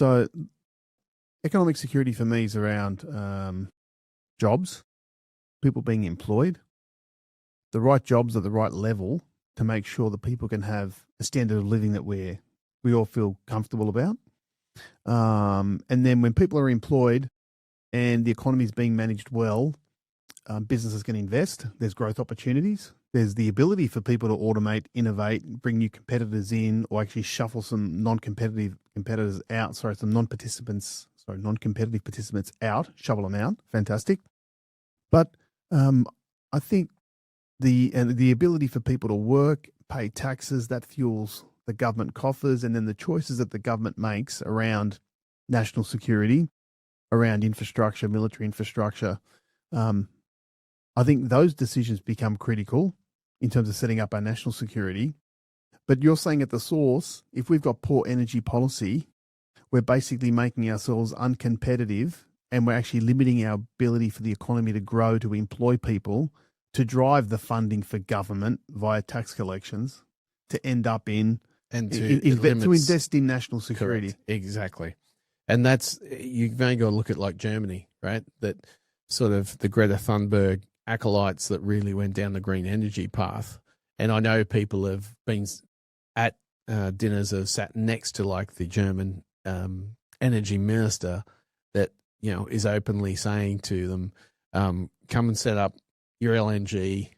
So economic security for me is around jobs, people being employed, the right jobs at the right level to make sure that people can have a standard of living that we all feel comfortable about. And then when people are employed and the economy is being managed well, businesses can invest. There's growth opportunities. There's the ability for people to automate, innovate, bring new competitors in, or actually shuffle some non-competitive competitors out. Some non-competitive participants out, shovel them out. Fantastic. But I think the ability for people to work, pay taxes, that fuels the government coffers, and then the choices that the government makes around national security, around infrastructure, military infrastructure. I think those decisions become critical in terms of setting up our national security. But you're saying at the source, if we've got poor energy policy, we're basically making ourselves uncompetitive, and we're actually limiting our ability for the economy to grow, to employ people, to drive the funding for government via tax collections, to end up to invest in national security. Correct. Exactly. And you've only got to look at like Germany, right? That sort of the Greta Thunberg acolytes that really went down the green energy path. And I know people have been at dinners, have sat next to like the German energy minister that, is openly saying to them, come and set up your LNG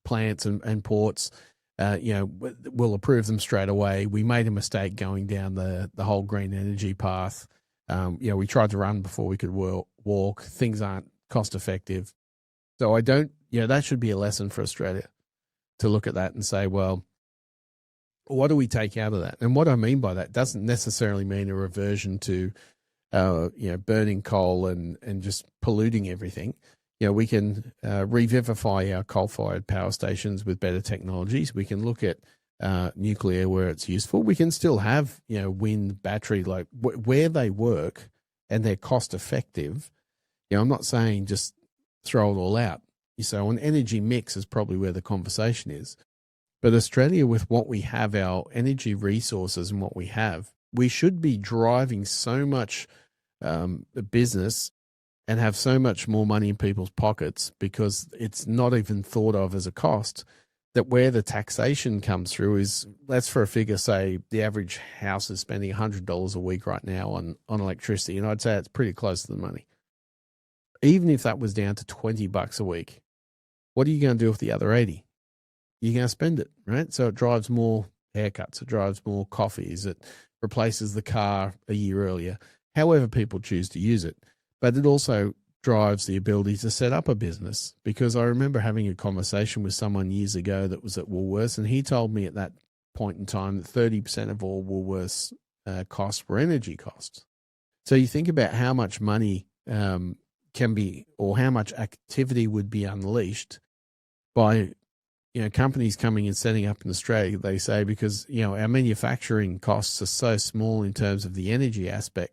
plants and ports. We'll approve them straight away. We made a mistake going down the whole green energy path. We tried to run before we could walk. Things aren't cost effective. So that should be a lesson for Australia to look at that and say, well, what do we take out of that? And what I mean by that doesn't necessarily mean a reversion to, burning coal and just polluting everything. We can revivify our coal-fired power stations with better technologies. We can look at nuclear where it's useful. We can still have, wind, battery, like where they work and they're cost-effective. I'm not saying just throw it all out. So an energy mix is probably where the conversation is. But Australia, with what we have, our energy resources and what we have, we should be driving so much business and have so much more money in people's pockets because it's not even thought of as a cost, that where the taxation comes through is, let's for a figure say the average house is spending $100 a week right now on electricity, and I'd say it's pretty close to the money. Even if that was down to $20 a week, what are you going to do with the other 80? You're going to spend it, right? So it drives more haircuts, it drives more coffees, it replaces the car a year earlier, however people choose to use it. But it also drives the ability to set up a business, because I remember having a conversation with someone years ago that was at Woolworths, and he told me at that point in time that 30% of all Woolworths costs were energy costs. So you think about how much money can be, or how much activity would be unleashed by companies coming and setting up in Australia, they say, because our manufacturing costs are so small in terms of the energy aspect.